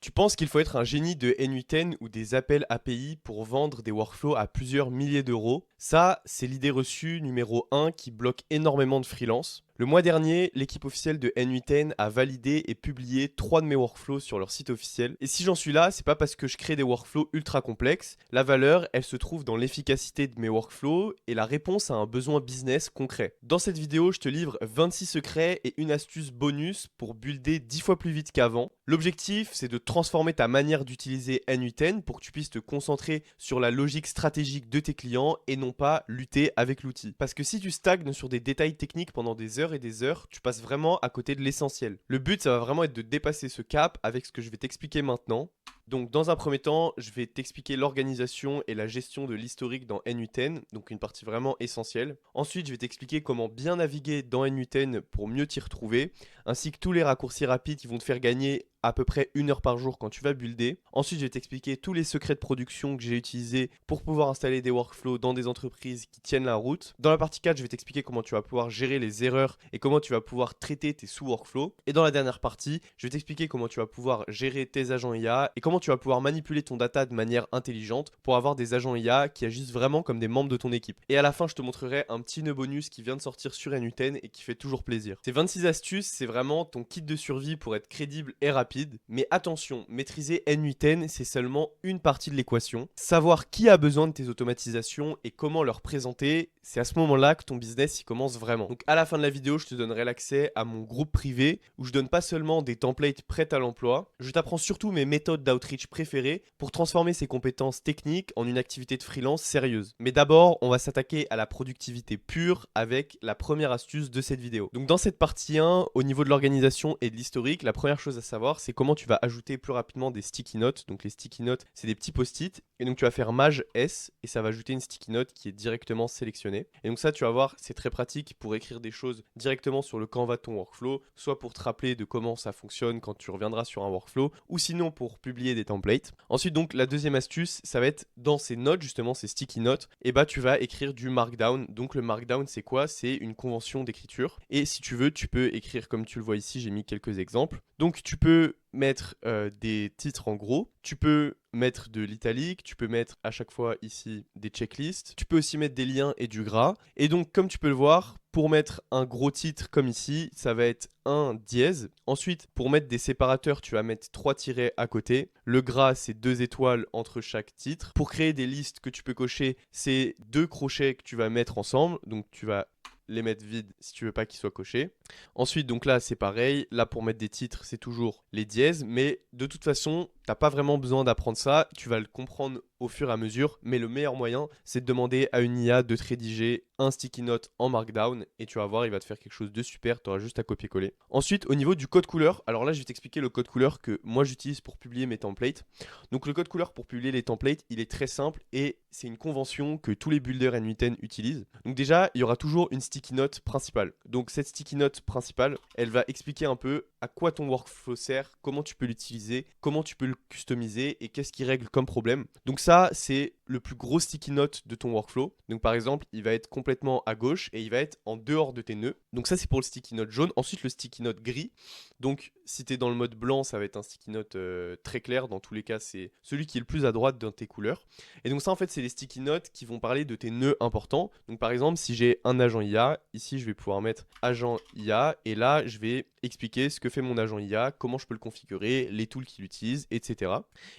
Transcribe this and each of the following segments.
Tu penses qu'il faut être un génie de N8N ou des appels API pour vendre des workflows à plusieurs milliers d'euros? Ça, c'est l'idée reçue numéro un qui bloque énormément de freelance. Le mois dernier, l'équipe officielle de N8N a validé et publié 3 de mes workflows sur leur site officiel. Et si j'en suis là, c'est pas parce que je crée des workflows ultra complexes. La valeur, elle se trouve dans l'efficacité de mes workflows et la réponse à un besoin business concret. Dans cette vidéo, je te livre 26 secrets et une astuce bonus pour builder 10 fois plus vite qu'avant. L'objectif, c'est de transformer ta manière d'utiliser N8N pour que tu puisses te concentrer sur la logique stratégique de tes clients et non pas lutter avec l'outil. Parce que si tu stagnes sur des détails techniques pendant des heures et des heures, tu passes vraiment à côté de l'essentiel. Le but, ça va vraiment être de dépasser ce cap avec ce que je vais t'expliquer maintenant. Donc dans un premier temps, je vais t'expliquer l'organisation et la gestion de l'historique dans N8N, donc une partie vraiment essentielle. Ensuite, je vais t'expliquer comment bien naviguer dans N8N pour mieux t'y retrouver, ainsi que tous les raccourcis rapides qui vont te faire gagner à peu près 1 heure par jour quand tu vas builder. Ensuite, je vais t'expliquer tous les secrets de production que j'ai utilisés pour pouvoir installer des workflows dans des entreprises qui tiennent la route. Dans la partie 4, je vais t'expliquer comment tu vas pouvoir gérer les erreurs et comment tu vas pouvoir traiter tes sous-workflows. Et dans la dernière partie, je vais t'expliquer comment tu vas pouvoir gérer tes agents IA et comment tu vas pouvoir manipuler ton data de manière intelligente pour avoir des agents IA qui agissent vraiment comme des membres de ton équipe. Et à la fin, je te montrerai un petit nœud bonus qui vient de sortir sur N8N et qui fait toujours plaisir. Ces 26 astuces, c'est vraiment ton kit de survie pour être crédible et rapide. Mais attention, maîtriser N8N, c'est seulement une partie de l'équation. Savoir qui a besoin de tes automatisations et comment leur présenter, c'est à ce moment-là que ton business y commence vraiment. Donc à la fin de la vidéo, je te donnerai l'accès à mon groupe privé où je donne pas seulement des templates prêts à l'emploi, je t'apprends surtout mes méthodes d'outreach préférées pour transformer ces compétences techniques en une activité de freelance sérieuse. Mais d'abord, on va s'attaquer à la productivité pure avec la première astuce de cette vidéo. Donc dans cette partie 1, au niveau de l'organisation et de l'historique, la première chose à savoir, c'est comment tu vas ajouter plus rapidement des sticky notes. Donc les sticky notes, c'est des petits post-it. Et donc tu vas faire Maj S et ça va ajouter une sticky note qui est directement sélectionnée. Et donc ça, tu vas voir, c'est très pratique pour écrire des choses directement sur le Canva de ton workflow, soit pour te rappeler de comment ça fonctionne quand tu reviendras sur un workflow, ou sinon pour publier des templates. Ensuite, donc la deuxième astuce, ça va être dans ces notes, justement ces sticky notes, et bah tu vas écrire du markdown. Donc le markdown, c'est quoi? C'est une convention d'écriture. Et si tu veux, tu peux écrire comme tu le vois ici, j'ai mis quelques exemples. Donc tu peux mettre des titres en gros, tu peux mettre de l'italique, tu peux mettre à chaque fois ici des checklists, tu peux aussi mettre des liens et du gras. Et donc comme tu peux le voir, pour mettre un gros titre comme ici, ça va être un dièse. Ensuite, pour mettre des séparateurs, tu vas mettre 3 tirets à côté. Le gras, c'est 2 étoiles entre chaque titre. Pour créer des listes que tu peux cocher, c'est 2 crochets que tu vas mettre ensemble. Donc tu vas les mettre vides si tu veux pas qu'ils soient cochés. Ensuite, donc là, c'est pareil. Là, pour mettre des titres, c'est toujours les dièses. Mais de toute façon, t'as pas vraiment besoin d'apprendre ça. Tu vas le comprendre au fur et à mesure. Mais le meilleur moyen, c'est de demander à une IA de te rédiger un sticky note en Markdown. Et tu vas voir, il va te faire quelque chose de super. Tu auras juste à copier-coller. Ensuite, au niveau du code couleur, alors là, je vais t'expliquer le code couleur que moi, j'utilise pour publier mes templates. Donc, le code couleur pour publier les templates, il est très simple et c'est une convention que tous les builders N8N utilisent. Donc déjà, il y aura toujours une sticky note principale. Donc cette sticky note principale, elle va expliquer un peu à quoi ton workflow sert, comment tu peux l'utiliser, comment tu peux le customiser et qu'est-ce qui règle comme problème. Donc ça, c'est le plus gros sticky note de ton workflow. Donc par exemple, il va être complètement à gauche et il va être en dehors de tes nœuds. Donc ça, c'est pour le sticky note jaune. Ensuite, le sticky note gris. Donc si tu es dans le mode blanc, ça va être un sticky note très clair. Dans tous les cas, c'est celui qui est le plus à droite dans tes couleurs. Et donc ça, en fait, c'est les sticky notes qui vont parler de tes nœuds importants. Donc par exemple, si j'ai un agent IA, ici, je vais pouvoir mettre agent IA. Et là, je vais expliquer ce que fait mon agent IA, comment je peux le configurer, les tools qu'il utilise, etc.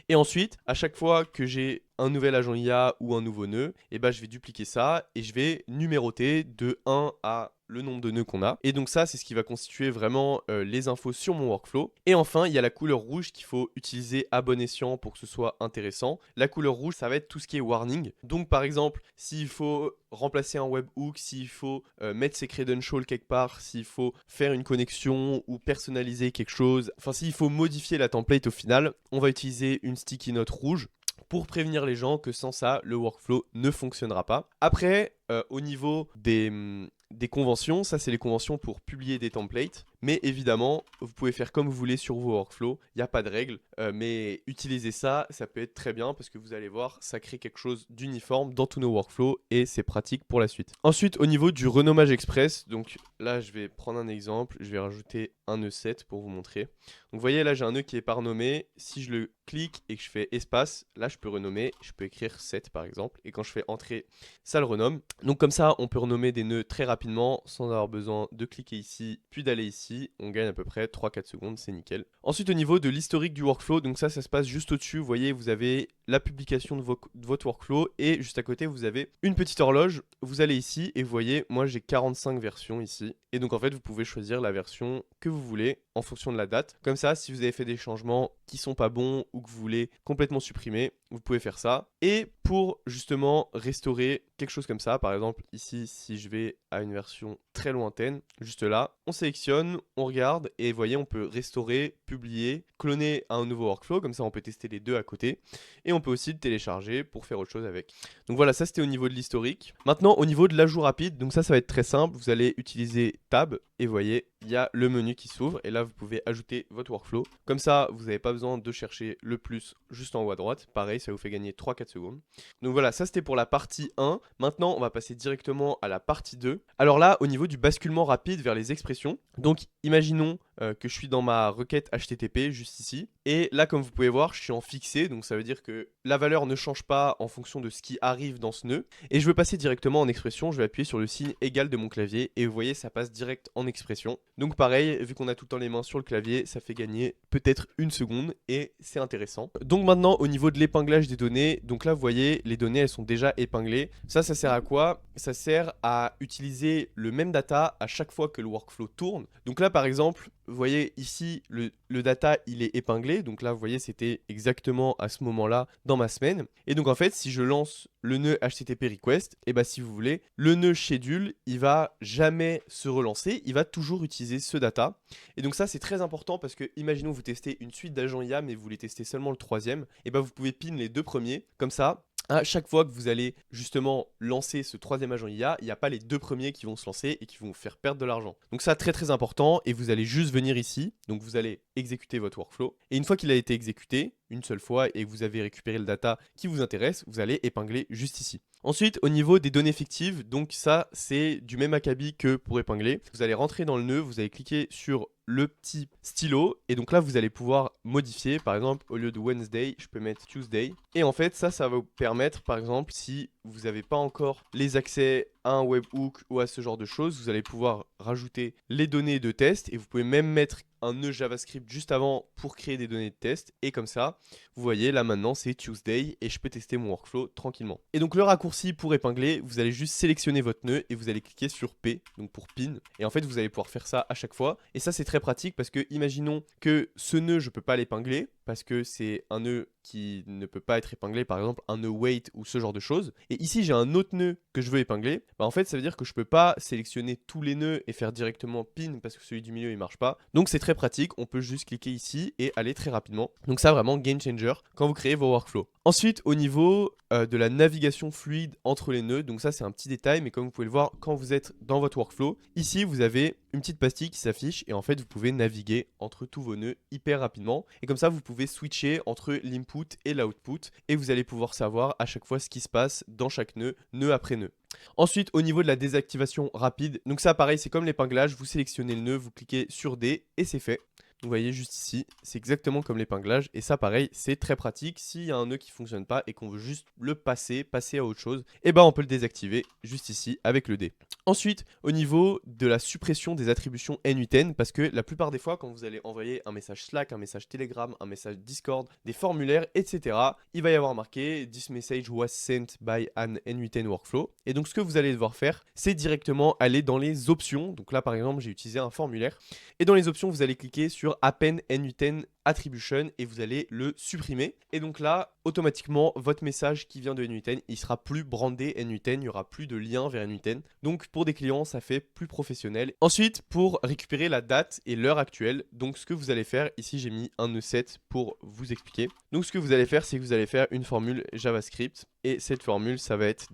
Et ensuite, à chaque fois que j'ai un nouvel agent IA ou un nouveau nœud, et ben, je vais dupliquer ça et je vais numéroter de 1 à le nombre de nœuds qu'on a. Et donc ça, c'est ce qui va constituer vraiment les infos sur mon workflow. Et enfin, il y a la couleur rouge qu'il faut utiliser à bon escient pour que ce soit intéressant. La couleur rouge, ça va être tout ce qui est warning. Donc par exemple, s'il faut remplacer un webhook, s'il faut mettre ses credentials quelque part, s'il faut faire une connexion ou personnaliser quelque chose, enfin s'il faut modifier la template au final, on va utiliser une sticky note rouge pour prévenir les gens que sans ça, le workflow ne fonctionnera pas. Après, au niveau des conventions, ça c'est les conventions pour publier des templates. Mais évidemment, vous pouvez faire comme vous voulez sur vos workflows, il n'y a pas de règle, mais utiliser ça, ça peut être très bien parce que vous allez voir, ça crée quelque chose d'uniforme dans tous nos workflows et c'est pratique pour la suite. Ensuite, au niveau du renommage express, donc là, je vais prendre un exemple, je vais rajouter un nœud 7 pour vous montrer. Donc vous voyez, là, j'ai un nœud qui n'est pas renommé. Si je le clique et que je fais espace, là, je peux renommer, je peux écrire 7 par exemple. Et quand je fais entrer, ça le renomme. Donc comme ça, on peut renommer des nœuds très rapidement sans avoir besoin de cliquer ici, puis d'aller ici. On gagne à peu près 3-4 secondes, c'est nickel. Ensuite, au niveau de l'historique du workflow, donc ça se passe juste au-dessus. Vous voyez, vous avez la publication de votre workflow et juste à côté, vous avez une petite horloge. Vous allez ici et vous voyez, moi j'ai 45 versions ici. Et donc en fait, vous pouvez choisir la version que vous voulez en fonction de la date. Comme ça, si vous avez fait des changements qui sont pas bons ou que vous voulez complètement supprimer, vous pouvez faire ça. Et pour justement restaurer quelque chose comme ça, par exemple ici, si je vais à une version très lointaine, juste là, on sélectionne, on regarde et vous voyez, on peut restaurer, publier, cloner un nouveau workflow, comme ça on peut tester les deux à côté. Et on peut aussi le télécharger pour faire autre chose avec. Donc voilà, ça c'était au niveau de l'historique. Maintenant, au niveau de l'ajout rapide, donc ça va être très simple, vous allez utiliser Tab et vous voyez, il y a le menu qui s'ouvre et là vous pouvez ajouter votre workflow. Comme ça, vous n'avez pas besoin de chercher le plus juste en haut à droite. Pareil, ça vous fait gagner 3-4 secondes. Donc voilà, ça c'était pour la partie 1. Maintenant, on va passer directement à la partie 2. Alors là, au niveau du basculement rapide vers les expressions, donc imaginons que je suis dans ma requête HTTP juste ici. Et là, comme vous pouvez voir, je suis en fixé, donc ça veut dire que la valeur ne change pas en fonction de ce qui arrive dans ce nœud. Et je veux passer directement en expression, je vais appuyer sur le signe égal de mon clavier et vous voyez, ça passe direct en expression. Donc pareil, vu qu'on a tout le temps les mains sur le clavier, ça fait gagner peut-être une seconde et c'est intéressant. Donc maintenant, au niveau de l'épinglage des données, donc là, vous voyez, les données, elles sont déjà épinglées. Ça sert à quoi? Ça sert à utiliser le même data à chaque fois que le workflow tourne. Donc là, par exemple, vous voyez ici, le data, il est épinglé. Donc là, vous voyez, c'était exactement à ce moment-là dans ma semaine. Et donc, en fait, si je lance le nœud HTTP request, et bah, si vous voulez, le nœud schedule, il va jamais se relancer. Il va toujours utiliser ce data. Et donc ça, c'est très important parce que, imaginons, vous testez une suite d'agents IA, mais vous voulez tester seulement le troisième. Et bah, vous pouvez pin les deux premiers. Comme ça, à chaque fois que vous allez justement lancer ce troisième agent IA, il n'y a pas les deux premiers qui vont se lancer et qui vont vous faire perdre de l'argent. Donc ça, très très important, et vous allez juste venir ici, donc vous allez exécuter votre workflow, et une fois qu'il a été exécuté, une seule fois, et que vous avez récupéré le data qui vous intéresse, vous allez épingler juste ici. Ensuite, au niveau des données fictives, donc ça, c'est du même acabit que pour épingler. Vous allez rentrer dans le nœud, vous allez cliquer sur le petit stylo et donc là vous allez pouvoir modifier, par exemple au lieu de Wednesday je peux mettre Tuesday et en fait ça va vous permettre, par exemple si vous n'avez pas encore les accès à un webhook ou à ce genre de choses, vous allez pouvoir rajouter les données de test et vous pouvez même mettre un nœud JavaScript juste avant pour créer des données de test et comme ça vous voyez là maintenant c'est Tuesday et je peux tester mon workflow tranquillement. Et donc le raccourci pour épingler, vous allez juste sélectionner votre nœud et vous allez cliquer sur P, donc pour pin, et en fait vous allez pouvoir faire ça à chaque fois et ça c'est très pratique parce que imaginons que ce nœud je peux pas l'épingler parce que c'est un nœud qui ne peut pas être épinglé, par exemple un nœud wait ou ce genre de choses. Et ici j'ai un autre nœud que je veux épingler, bah en fait ça veut dire que je peux pas sélectionner tous les nœuds et faire directement pin parce que celui du milieu il marche pas. Donc c'est très pratique, on peut juste cliquer ici et aller très rapidement. Donc ça vraiment game changer quand vous créez vos workflows. Ensuite au niveau de la navigation fluide entre les nœuds, donc ça c'est un petit détail, mais comme vous pouvez le voir quand vous êtes dans votre workflow, ici vous avez une petite pastille qui s'affiche et en fait vous pouvez naviguer entre tous vos nœuds hyper rapidement et comme ça vous pouvez switcher entre l'input et l'output et vous allez pouvoir savoir à chaque fois ce qui se passe dans chaque nœud, nœud après nœud. Ensuite au niveau de la désactivation rapide, donc ça pareil c'est comme l'épinglage, vous sélectionnez le nœud, vous cliquez sur D et c'est fait. Vous voyez juste ici, c'est exactement comme l'épinglage et ça pareil c'est très pratique s'il y a un nœud qui fonctionne pas et qu'on veut juste le passer à autre chose, et ben on peut le désactiver juste ici avec le D. Ensuite au niveau de la suppression des attributions N8N, parce que la plupart des fois quand vous allez envoyer un message Slack, un message Telegram, un message Discord, des formulaires etc, il va y avoir marqué "This message was sent by an N8N workflow" et donc ce que vous allez devoir faire c'est directement aller dans les options, donc là par exemple j'ai utilisé un formulaire et dans les options vous allez cliquer sur Append N8N Attribution et vous allez le supprimer. Et donc là, automatiquement, votre message qui vient de N8N, il sera plus brandé N8N, il n'y aura plus de lien vers N8N. Donc pour des clients, ça fait plus professionnel. Ensuite, pour récupérer la date et l'heure actuelle, donc ce que vous allez faire, ici j'ai mis un nœud 7 pour vous expliquer. Donc ce que vous allez faire, c'est que vous allez faire une formule JavaScript. et cette formule, ça va être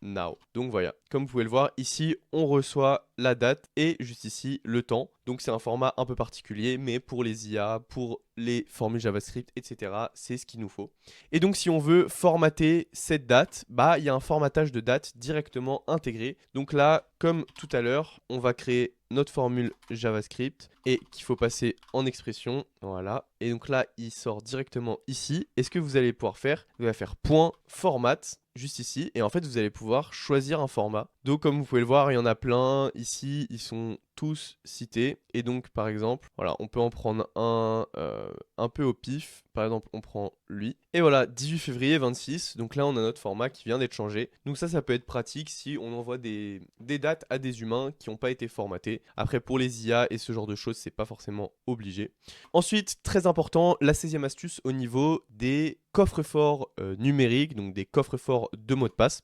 $now. Donc voilà, comme vous pouvez le voir, ici, on reçoit la date et juste ici, le temps. Donc c'est un format un peu particulier, mais pour les IA, pour les formules JavaScript, etc., c'est ce qu'il nous faut. Et donc si on veut formater cette date, bah il y a un formatage de date directement intégré. Donc là, comme tout à l'heure, on va créer notre formule JavaScript et qu'il faut passer en expression, voilà. Et donc là, il sort directement ici. Et ce que vous allez pouvoir faire, vous allez faire .format juste ici, et en fait vous allez pouvoir choisir un format. Donc comme vous pouvez le voir, il y en a plein ici, ils sont tous cités, et donc par exemple, voilà, on peut en prendre un peu au pif. Par exemple, on prend lui, et voilà, 18 février 26, donc là on a notre format qui vient d'être changé. Donc ça peut être pratique si on envoie des dates à des humains qui n'ont pas été formatés. Après pour les IA et ce genre de choses, c'est pas forcément obligé. Ensuite, très important, la 16e astuce au niveau des coffres-forts numériques, donc des coffres-forts de mots de passe.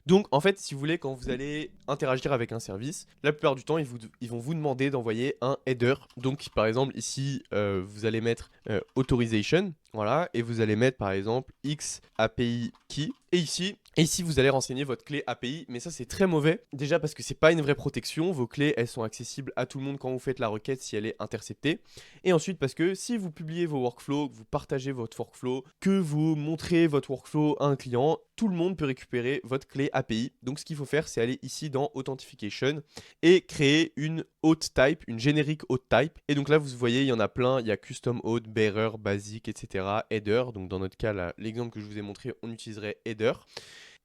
Donc en fait, si vous voulez, quand vous allez interagir avec un service, la plupart du temps, ils vont vous demander d'envoyer un header. Donc par exemple, ici, vous allez mettre authorization, voilà, et vous allez mettre par exemple X API key. Et ici, vous allez renseigner votre clé API, mais ça c'est très mauvais. Déjà parce que c'est pas une vraie protection, vos clés elles sont accessibles à tout le monde quand vous faites la requête si elle est interceptée. Et ensuite parce que si vous publiez vos workflows, que vous partagez votre workflow, que vous montrez votre workflow à un client, tout le monde peut récupérer votre clé API. Donc ce qu'il faut faire, c'est aller ici dans Authentication et créer une auth type, une générique auth type. Et donc là, vous voyez, il y en a plein. Il y a custom auth, bearer, basic, etc. Header. Donc dans notre cas, l'exemple que je vous ai montré, on utiliserait header.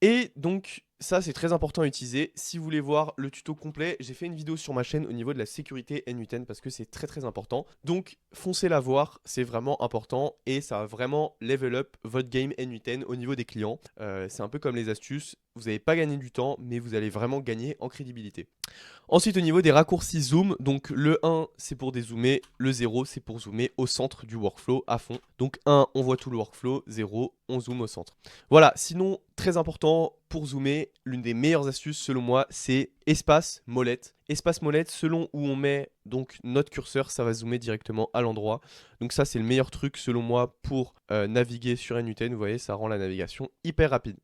Et donc ça c'est très important à utiliser. Si vous voulez voir le tuto complet, j'ai fait une vidéo sur ma chaîne au niveau de la sécurité N8N parce que c'est très important. Donc foncez la voir, c'est vraiment important et ça va vraiment level up votre game N8N au niveau des clients. C'est un peu comme les astuces, vous n'allez pas gagner du temps mais vous allez vraiment gagner en crédibilité. Ensuite au niveau des raccourcis zoom, donc le 1 c'est pour dézoomer, le 0 c'est pour zoomer au centre du workflow à fond. Donc 1 on voit tout le workflow, 0 on zoome au centre. Voilà, sinon très important pour zoomer, l'une des meilleures astuces selon moi c'est espace molette. Espace molette, selon où on met donc notre curseur, ça va zoomer directement à l'endroit. Donc ça c'est le meilleur truc selon moi pour naviguer sur N8N. Vous voyez, ça rend la navigation hyper rapide.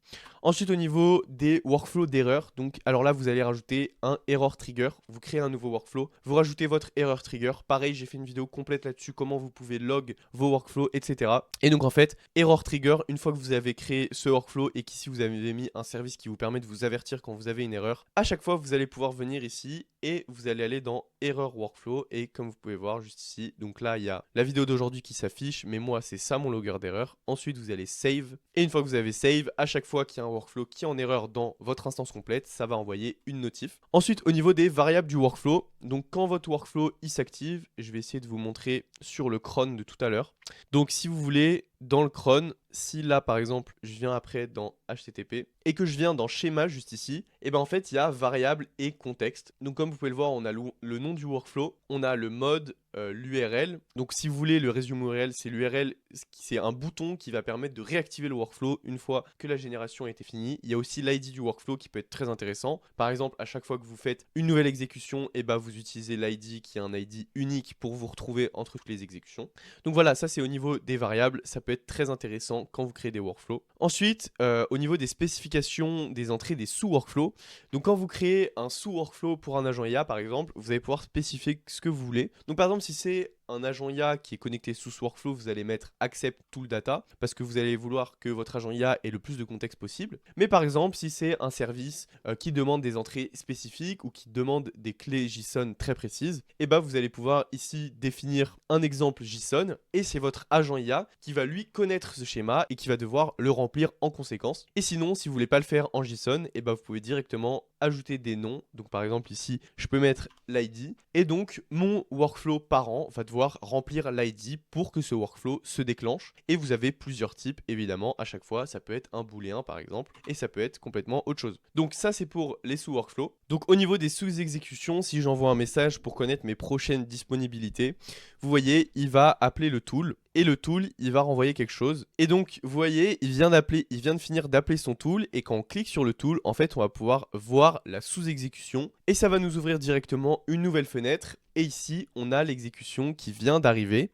Ensuite au niveau des workflows d'erreur, donc alors là vous allez rajouter un error trigger. Vous créez un nouveau workflow, vous rajoutez votre error trigger. Pareil, j'ai fait une vidéo complète là-dessus, comment vous pouvez log vos workflows, etc. Et donc en fait, error trigger, une fois que vous avez créé ce workflow et qu'ici vous avez mis un service qui vous permet de vous avertir quand vous avez une erreur, à chaque fois vous allez pouvoir venir ici et vous allez aller dans error workflow et comme vous pouvez voir juste ici, donc là il y a la vidéo d'aujourd'hui qui s'affiche, mais moi c'est ça mon logger d'erreur. Ensuite vous allez save et une fois que vous avez save, à chaque fois qu'il y a un workflow qui est en erreur dans votre instance complète, ça va envoyer une notif. Ensuite au niveau des variables du workflow, donc quand votre workflow il s'active, je vais essayer de vous montrer sur le cron de tout à l'heure. Donc si vous voulez, dans le cron, si là par exemple je viens après dans HTTP et que je viens dans schéma juste ici, et ben en fait il y a variable et contexte. Donc comme vous pouvez le voir, on a le nom du workflow, on a le mode, l'URL. Donc si vous voulez le resume URL, c'est l'URL, c'est un bouton qui va permettre de réactiver le workflow une fois que la génération a été finie. Il y a aussi l'ID du workflow qui peut être très intéressant. Par exemple, à chaque fois que vous faites une nouvelle exécution, et ben vous utilisez l'ID qui est un ID unique pour vous retrouver entre toutes les exécutions. Donc voilà, ça c'est au niveau des variables, ça peut être très intéressant quand vous créez des workflows. Ensuite, au niveau des spécifications des entrées des sous-workflows, donc quand vous créez un sous-workflow pour un agent IA par exemple, vous allez pouvoir spécifier ce que vous voulez. Donc par exemple, si c'est un agent IA qui est connecté sous ce workflow, vous allez mettre accept tout le data parce que vous allez vouloir que votre agent IA ait le plus de contexte possible. Mais par exemple, si c'est un service qui demande des entrées spécifiques ou qui demande des clés JSON très précises, et ben vous allez pouvoir ici définir un exemple JSON et c'est votre agent IA qui va lui connaître ce schéma et qui va devoir le remplir en conséquence. Et sinon, si vous voulez pas le faire en JSON, et ben vous pouvez directement ajouter des noms. Donc par exemple ici, je peux mettre l'ID et donc mon workflow parent va devoir remplir l'ID pour que ce workflow se déclenche. Et vous avez plusieurs types évidemment à chaque fois. Ça peut être un booléen par exemple et ça peut être complètement autre chose. Donc ça c'est pour les sous-workflows. Donc au niveau des sous-exécutions, si j'envoie un message pour connaître mes prochaines disponibilités, vous voyez, il va appeler le tool et le tool, il va renvoyer quelque chose. Et donc, vous voyez, il vient de finir d'appeler son tool et quand on clique sur le tool, en fait, on va pouvoir voir la sous-exécution et ça va nous ouvrir directement une nouvelle fenêtre. Et ici, on a l'exécution qui vient d'arriver.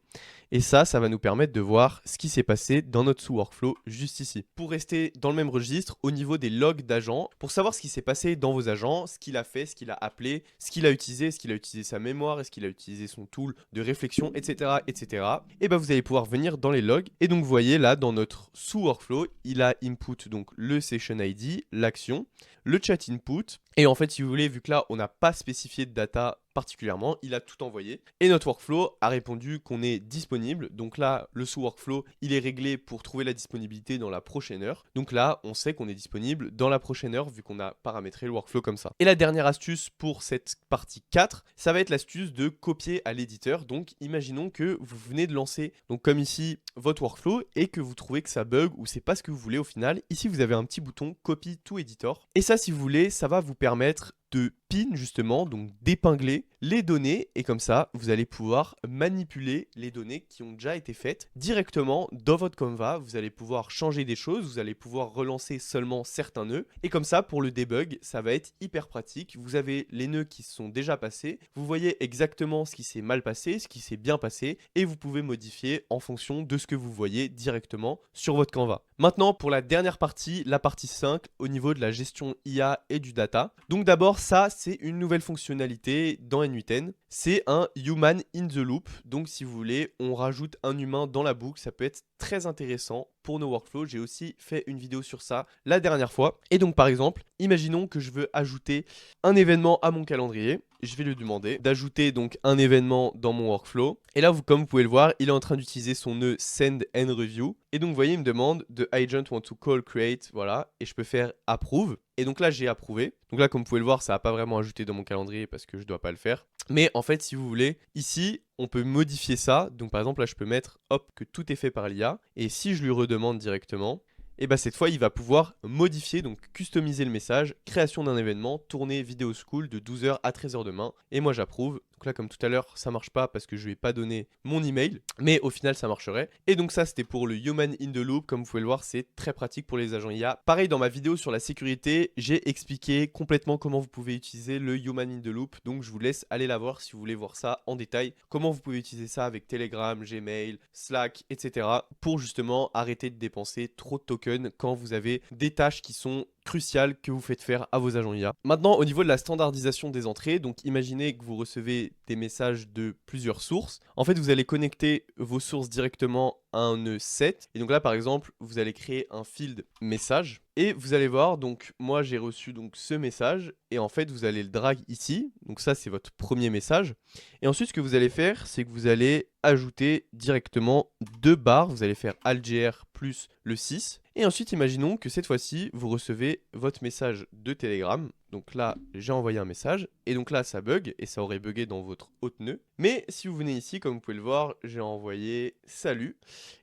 Et ça va nous permettre de voir ce qui s'est passé dans notre sous-workflow juste ici. Pour rester dans le même registre, au niveau des logs d'agents, pour savoir ce qui s'est passé dans vos agents, ce qu'il a fait, ce qu'il a appelé, ce qu'il a utilisé, est-ce qu'il a utilisé sa mémoire, est-ce qu'il a utilisé son tool de réflexion, etc. etc. Et ben vous allez pouvoir venir dans les logs. Et donc vous voyez là, dans notre sous-workflow, il a input donc le session ID, l'action, le chat input. Et en fait, si vous voulez, vu que là, on n'a pas spécifié de data particulièrement, il a tout envoyé. Et notre workflow a répondu qu'on est disponible. Donc là, le sous-workflow, il est réglé pour trouver la disponibilité dans la prochaine heure. Donc là, on sait qu'on est disponible dans la prochaine heure vu qu'on a paramétré le workflow comme ça. Et la dernière astuce pour cette partie 4, ça va être l'astuce de copier à l'éditeur. Donc imaginons que vous venez de lancer, donc comme ici, votre workflow et que vous trouvez que ça bug ou c'est pas ce que vous voulez au final. Ici, vous avez un petit bouton Copy to Editor. Et ça, si vous voulez, ça va vous permettre de pin justement, donc d'épingler les données et comme ça vous allez pouvoir manipuler les données qui ont déjà été faites directement dans votre Canva. Vous allez pouvoir changer des choses, vous allez pouvoir relancer seulement certains nœuds et comme ça pour le debug ça va être hyper pratique. Vous avez les nœuds qui sont déjà passés, vous voyez exactement ce qui s'est mal passé, ce qui s'est bien passé et vous pouvez modifier en fonction de ce que vous voyez directement sur votre Canva. Maintenant pour la dernière partie, la partie 5 au niveau de la gestion IA et du data. Donc d'abord ça c'est une nouvelle fonctionnalité dans n8n, c'est un human in the loop. Donc si vous voulez, on rajoute un humain dans la boucle, ça peut être très intéressant pour nos workflows. J'ai aussi fait une vidéo sur ça la dernière fois. Et donc par exemple, imaginons que je veux ajouter un événement à mon calendrier. Je vais lui demander d'ajouter donc un événement dans mon workflow. Et là, comme vous pouvez le voir, il est en train d'utiliser son nœud send and review. Et donc vous voyez, il me demande de agent want to call create, voilà. Et je peux faire approve. Et donc là, j'ai approuvé. Donc là, comme vous pouvez le voir, ça n'a pas vraiment ajouté dans mon calendrier parce que je ne dois pas le faire. Mais en fait, si vous voulez, ici, on peut modifier ça. Donc par exemple, là, je peux mettre, hop, que tout est fait par l'IA. Et si je lui redemande directement, et bah cette fois, il va pouvoir modifier, donc customiser le message, création d'un événement, tournée vidéo school de 12h à 13h demain. Et moi, j'approuve. Donc là, comme tout à l'heure, ça marche pas parce que je lui ai pas donné mon email, mais au final, ça marcherait. Et donc ça, c'était pour le Human in the Loop. Comme vous pouvez le voir, c'est très pratique pour les agents IA. Pareil, dans ma vidéo sur la sécurité, j'ai expliqué complètement comment vous pouvez utiliser le Human in the Loop. Donc je vous laisse aller la voir si vous voulez voir ça en détail. Comment vous pouvez utiliser ça avec Telegram, Gmail, Slack, etc. pour justement arrêter de dépenser trop de tokens quand vous avez des tâches qui sont crucial que vous faites faire à vos agents IA. Maintenant, au niveau de la standardisation des entrées, donc imaginez que vous recevez des messages de plusieurs sources. En fait, vous allez connecter vos sources directement à un nœud set. Et donc là, par exemple, vous allez créer un field message. Et vous allez voir, donc moi j'ai reçu donc ce message. Et en fait, vous allez le drag ici. Donc ça, c'est votre premier message. Et ensuite, ce que vous allez faire, c'est que vous allez ajouter directement 2 barres. Vous allez faire algr plus le 6. Et ensuite, imaginons que cette fois-ci, vous recevez votre message de Telegram. Donc là, j'ai envoyé un message. Et donc là, ça bug. Et ça aurait bugué dans votre autre nœud. Mais si vous venez ici, comme vous pouvez le voir, j'ai envoyé salut.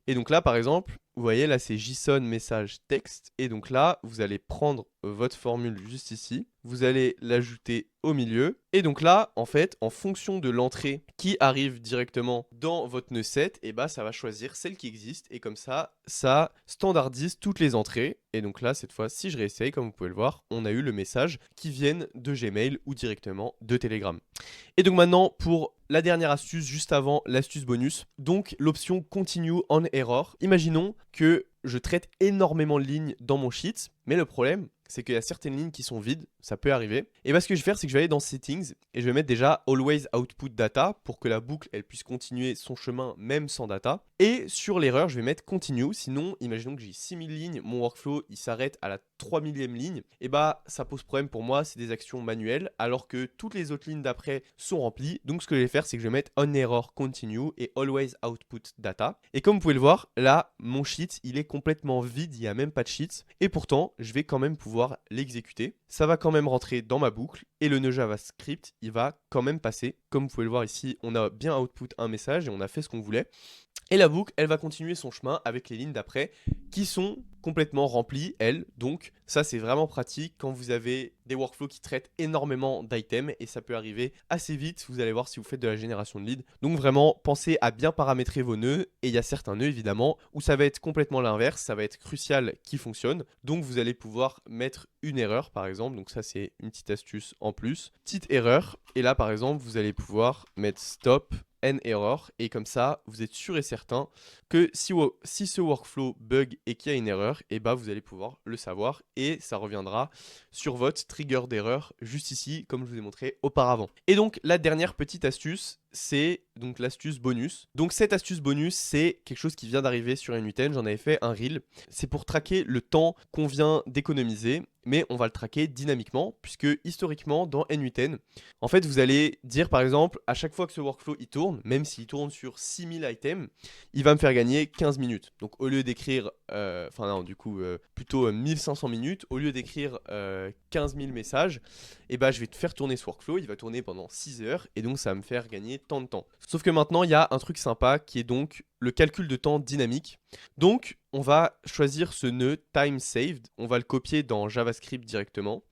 Et donc là, par exemple, vous voyez, là, c'est JSON message texte. Et donc là, vous allez prendre votre formule juste ici. Vous allez l'ajouter au milieu. Et donc là, en fait, en fonction de l'entrée qui arrive directement dans votre nœud set, et bah, ça va choisir celle qui existe. Et comme ça standardise toutes les entrées. Et donc là, cette fois, si je réessaye, comme vous pouvez le voir, on a eu le message qui viennent de Gmail ou directement de Telegram. Et donc maintenant, pour la dernière astuce, juste avant l'astuce bonus, donc l'option Continue on Error. Imaginons que je traite énormément de lignes dans mon sheet, mais le problème, c'est qu'il y a certaines lignes qui sont vides, ça peut arriver. Et bah, ce que je vais faire, c'est que je vais aller dans Settings et je vais mettre déjà Always Output Data pour que la boucle elle puisse continuer son chemin même sans data. Et sur l'erreur, je vais mettre Continue. Sinon, imaginons que j'ai 6000 lignes, mon workflow il s'arrête à la 3000e ligne. Et bah, ça pose problème pour moi, c'est des actions manuelles alors que toutes les autres lignes d'après sont remplies. Donc, ce que je vais faire, c'est que je vais mettre On Error Continue et Always Output Data. Et comme vous pouvez le voir, là, mon sheet il est complètement vide, il n'y a même pas de sheet. Et pourtant, je vais quand même pouvoir l'exécuter. Ça va quand même rentrer dans ma boucle et le nœud JavaScript, il va quand même passer. Comme vous pouvez le voir ici, on a bien output un message et on a fait ce qu'on voulait. Et la boucle, elle va continuer son chemin avec les lignes d'après qui sont complètement remplies, elles. Donc ça, c'est vraiment pratique quand vous avez des workflows qui traitent énormément d'items et ça peut arriver assez vite. Vous allez voir si vous faites de la génération de leads. Donc vraiment, pensez à bien paramétrer vos nœuds et il y a certains nœuds évidemment où ça va être complètement l'inverse. Ça va être crucial qui fonctionne. Donc vous allez pouvoir mettre une erreur par exemple. Donc ça, c'est une petite astuce en plus. Petite erreur. Et là, par exemple, vous allez pouvoir mettre stop N error, et comme ça, vous êtes sûr et certain que si ce workflow bug et qu'il y a une erreur, et bah vous allez pouvoir le savoir et ça reviendra sur votre trigger d'erreur juste ici, comme je vous ai montré auparavant. Et donc la dernière petite astuce, c'est donc l'astuce bonus. Donc cette astuce bonus, c'est quelque chose qui vient d'arriver sur N8N, j'en avais fait un reel. C'est pour traquer le temps qu'on vient d'économiser, mais on va le traquer dynamiquement, puisque historiquement dans N8N, en fait vous allez dire par exemple, à chaque fois que ce workflow il tourne, même s'il tourne sur 6000 items, il va me faire gagner 15 minutes. Donc au lieu d'écrire, plutôt 1500 minutes, au lieu d'écrire 15 000 messages, et bah je vais te faire tourner ce workflow, il va tourner pendant 6 heures, et donc ça va me faire gagner tant de temps. Sauf que maintenant, il y a un truc sympa qui est donc le calcul de temps dynamique. Donc, on va choisir ce nœud time saved, on va le copier dans JavaScript directement.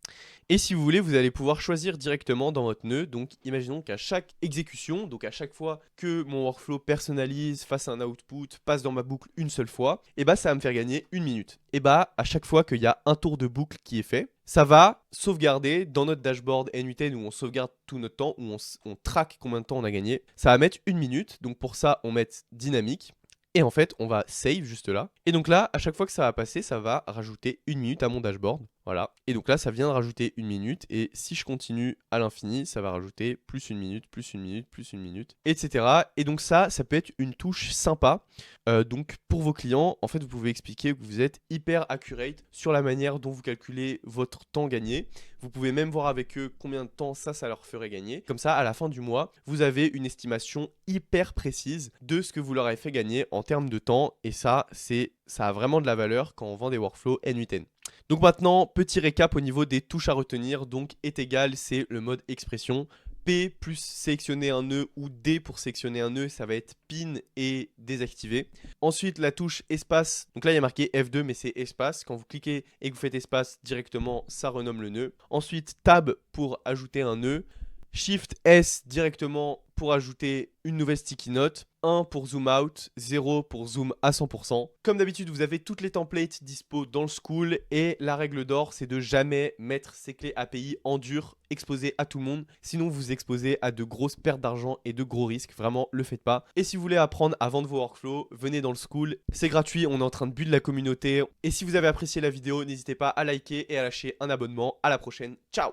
Et si vous voulez, vous allez pouvoir choisir directement dans votre nœud. Donc, imaginons qu'à chaque exécution, donc à chaque fois que mon workflow personnalise, fasse un output, passe dans ma boucle une seule fois, et bah ça va me faire gagner 1 minute. Et bah à chaque fois qu'il y a un tour de boucle qui est fait, ça va sauvegarder dans notre dashboard N8N où on sauvegarde tout notre temps, où on traque combien de temps on a gagné. Ça va mettre 1 minute. Donc pour ça, on met dynamique. Et en fait, on va save juste là. Et donc là, à chaque fois que ça va passer, ça va rajouter 1 minute à mon dashboard. Voilà. Et donc là, ça vient de rajouter 1 minute. Et si je continue à l'infini, ça va rajouter plus 1 minute, plus 1 minute, plus 1 minute, etc. Et donc ça peut être une touche sympa. Donc pour vos clients, en fait, vous pouvez expliquer que vous êtes hyper accurate sur la manière dont vous calculez votre temps gagné. Vous pouvez même voir avec eux combien de temps ça leur ferait gagner. Comme ça, à la fin du mois, vous avez une estimation hyper précise de ce que vous leur avez fait gagner en termes de temps. Et ça a vraiment de la valeur quand on vend des workflows N8N. Donc maintenant, petit récap au niveau des touches à retenir. Donc est égal, c'est le mode expression. P plus sélectionner un nœud ou D pour sélectionner un nœud, ça va être pin et désactiver. Ensuite, la touche espace, donc là il y a marqué F2 mais c'est espace. Quand vous cliquez et que vous faites espace directement, ça renomme le nœud. Ensuite, tab pour ajouter un nœud. Shift S directement pour ajouter une nouvelle sticky note. 1 pour zoom out, 0 pour zoom à 100%. Comme d'habitude, vous avez toutes les templates dispo dans le school et la règle d'or, c'est de jamais mettre ces clés API en dur exposées à tout le monde. Sinon, vous vous exposez à de grosses pertes d'argent et de gros risques. Vraiment, le faites pas. Et si vous voulez apprendre à vendre vos workflows, venez dans le school. C'est gratuit, on est en train de build la communauté. Et si vous avez apprécié la vidéo, n'hésitez pas à liker et à lâcher un abonnement. À la prochaine, ciao!